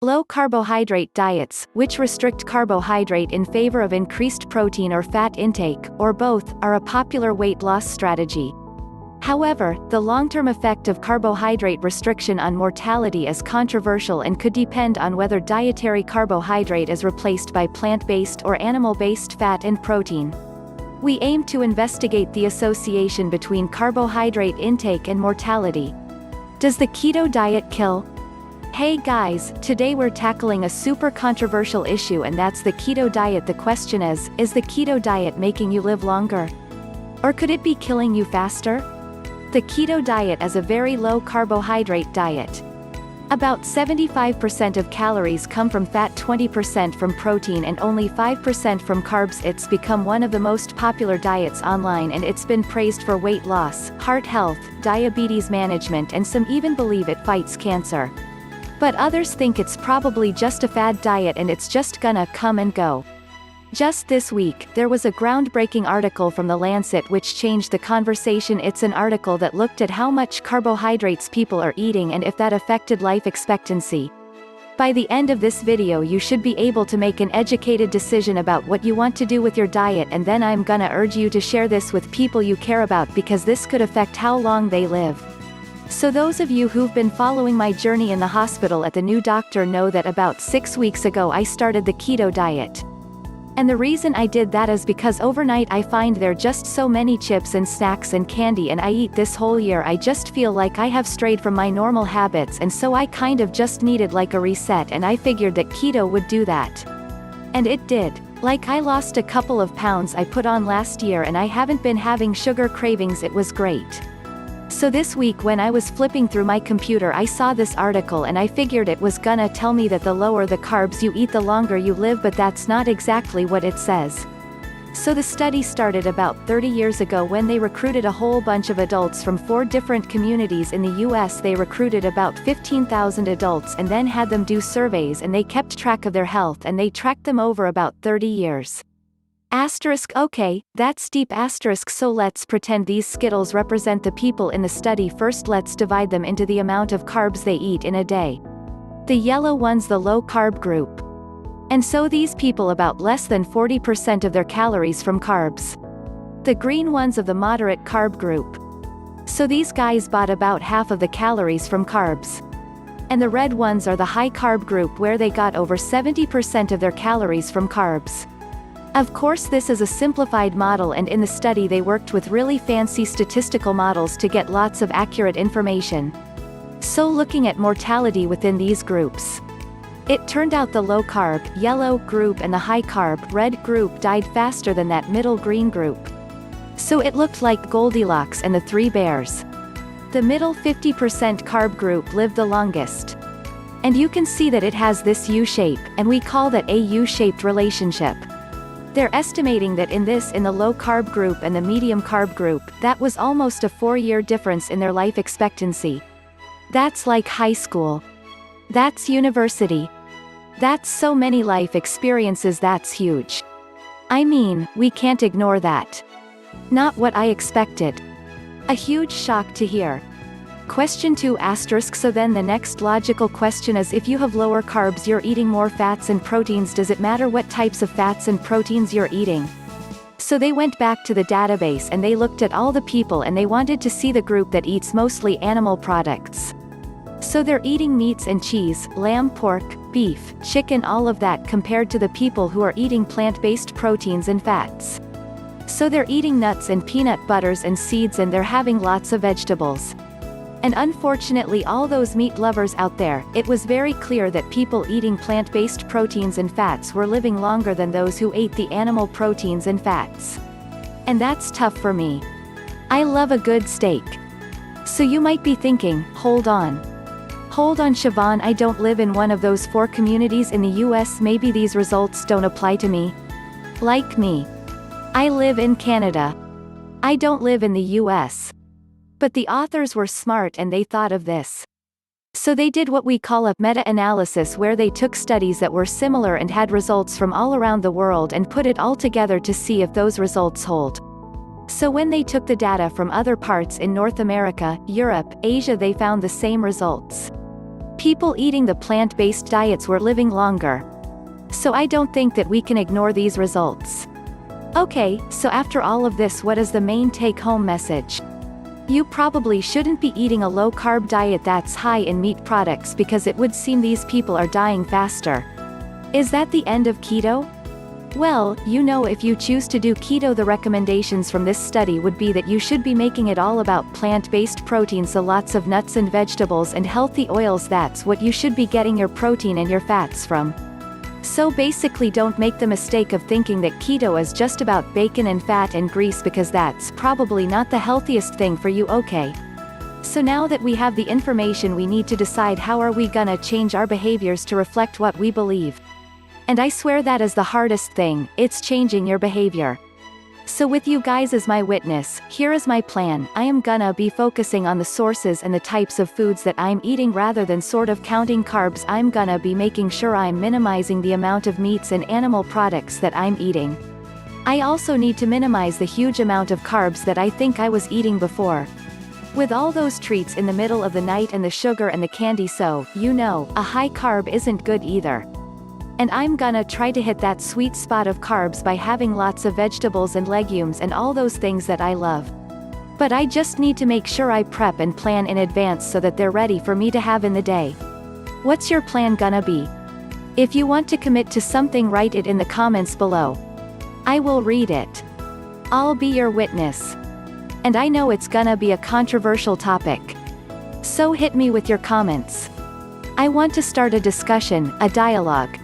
Low-carbohydrate diets, which restrict carbohydrate in favor of increased protein or fat intake, or both, are a popular weight loss strategy. However, the long-term effect of carbohydrate restriction on mortality is controversial and could depend on whether dietary carbohydrate is replaced by plant-based or animal-based fat and protein. We aim to investigate the association between carbohydrate intake and mortality. Does the keto diet kill? Hey guys, today we're tackling a super controversial issue, and that's the keto diet. The question is the keto diet making you live longer? Or could it be killing you faster? The keto diet is a very low carbohydrate diet. About 75% of calories come from fat, 20% from protein, and only 5% from carbs. It's become one of the most popular diets online, and it's been praised for weight loss, heart health, diabetes management, and some even believe it fights cancer. But others think it's probably just a fad diet and it's just gonna come and go. Just this week, there was a groundbreaking article from The Lancet which changed the conversation. It's an article that looked at how much carbohydrates people are eating and if that affected life expectancy. By the end of this video you should be able to make an educated decision about what you want to do with your diet, and then I'm gonna urge you to share this with people you care about because this could affect how long they live. So those of you who've been following my journey in the hospital at the new doctor know that about 6 weeks ago I started the keto diet. And the reason I did that is because overnight I find there just so many chips and snacks and candy, and I eat this whole year. I just feel like I have strayed from my normal habits, and so I kind of just needed like a reset, and I figured that keto would do that. And it did. Like, I lost a couple of pounds I put on last year, and I haven't been having sugar cravings. It was great. So this week when I was flipping through my computer I saw this article, and I figured it was gonna tell me that the lower the carbs you eat the longer you live, but that's not exactly what it says. So the study started about 30 years ago when they recruited a whole bunch of adults from 4 different communities in the US. They recruited about 15,000 adults and then had them do surveys, and they kept track of their health, and they tracked them over about 30 years. Asterisk. Okay, that's deep. Asterisk. So let's pretend these Skittles represent the people in the study. First let's divide them into the amount of carbs they eat in a day. The yellow one's the low carb group. And so these people about less than 40% of their calories from carbs. The green one's of the moderate carb group. So these guys bought about half of the calories from carbs. And the red ones are the high carb group, where they got over 70% of their calories from carbs. Of course this is a simplified model, and in the study they worked with really fancy statistical models to get lots of accurate information. So looking at mortality within these groups, it turned out the low carb, yellow group, and the high carb, red group died faster than that middle green group. So it looked like Goldilocks and the 3 bears. The middle 50% carb group lived the longest. And you can see that it has this U shape, and we call that a U-shaped relationship. They're estimating that in the low carb group and the medium carb group, that was almost a 4-year difference in their life expectancy. That's like high school. That's university. That's so many life experiences. That's huge. I mean, we can't ignore that. Not what I expected. A huge shock to hear. Question 2 asterisk. So then the next logical question is, if you have lower carbs you're eating more fats and proteins, does it matter what types of fats and proteins you're eating? So they went back to the database and they looked at all the people, and they wanted to see the group that eats mostly animal products. So they're eating meats and cheese, lamb, pork, beef, chicken, all of that, compared to the people who are eating plant-based proteins and fats. So they're eating nuts and peanut butters and seeds, and they're having lots of vegetables. And unfortunately all those meat lovers out there, it was very clear that people eating plant-based proteins and fats were living longer than those who ate the animal proteins and fats. And that's tough for me. I love a good steak. So you might be thinking, hold on, Siobhan, I don't live in one of those 4 communities in the US. Maybe these results don't apply to me. Like me, I live in Canada. I don't live in the US. But the authors were smart and they thought of this. So they did what we call a meta-analysis, where they took studies that were similar and had results from all around the world and put it all together to see if those results hold. So when they took the data from other parts in North America, Europe, Asia, they found the same results. People eating the plant-based diets were living longer. So I don't think that we can ignore these results. Okay, so after all of this, what is the main take-home message? You probably shouldn't be eating a low-carb diet that's high in meat products because it would seem these people are dying faster. Is that the end of keto? Well, if you choose to do keto, the recommendations from this study would be that you should be making it all about plant-based protein, so lots of nuts and vegetables and healthy oils. That's what you should be getting your protein and your fats from. So basically, don't make the mistake of thinking that keto is just about bacon and fat and grease, because that's probably not the healthiest thing for you. Okay. So now that we have the information, we need to decide how are we gonna change our behaviors to reflect what we believe. And I swear that is the hardest thing, it's changing your behavior. So with you guys as my witness, here is my plan. I am gonna be focusing on the sources and the types of foods that I'm eating rather than sort of counting carbs. I'm gonna be making sure I'm minimizing the amount of meats and animal products that I'm eating. I also need to minimize the huge amount of carbs that I think I was eating before. With all those treats in the middle of the night and the sugar and the candy, so, a high carb isn't good either. And I'm gonna try to hit that sweet spot of carbs by having lots of vegetables and legumes and all those things that I love. But I just need to make sure I prep and plan in advance so that they're ready for me to have in the day. What's your plan gonna be? If you want to commit to something, write it in the comments below. I will read it. I'll be your witness. And I know it's gonna be a controversial topic. So hit me with your comments. I want to start a discussion, a dialogue.